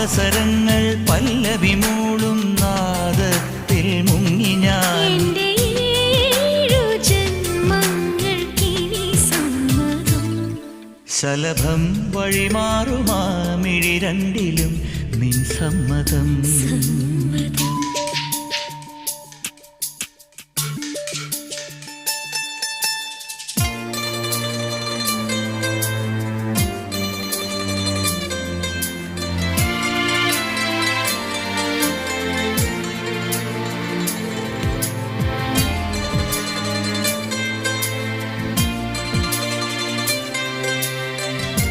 പാദസരങ്ങൾ പല്ലവി മൂളും നാദത്തിൽ മുങ്ങി ഞാൻ. ശലഭം വഴിമാറുമാ മിഴി രണ്ടിലും നിൻ സമ്മതം.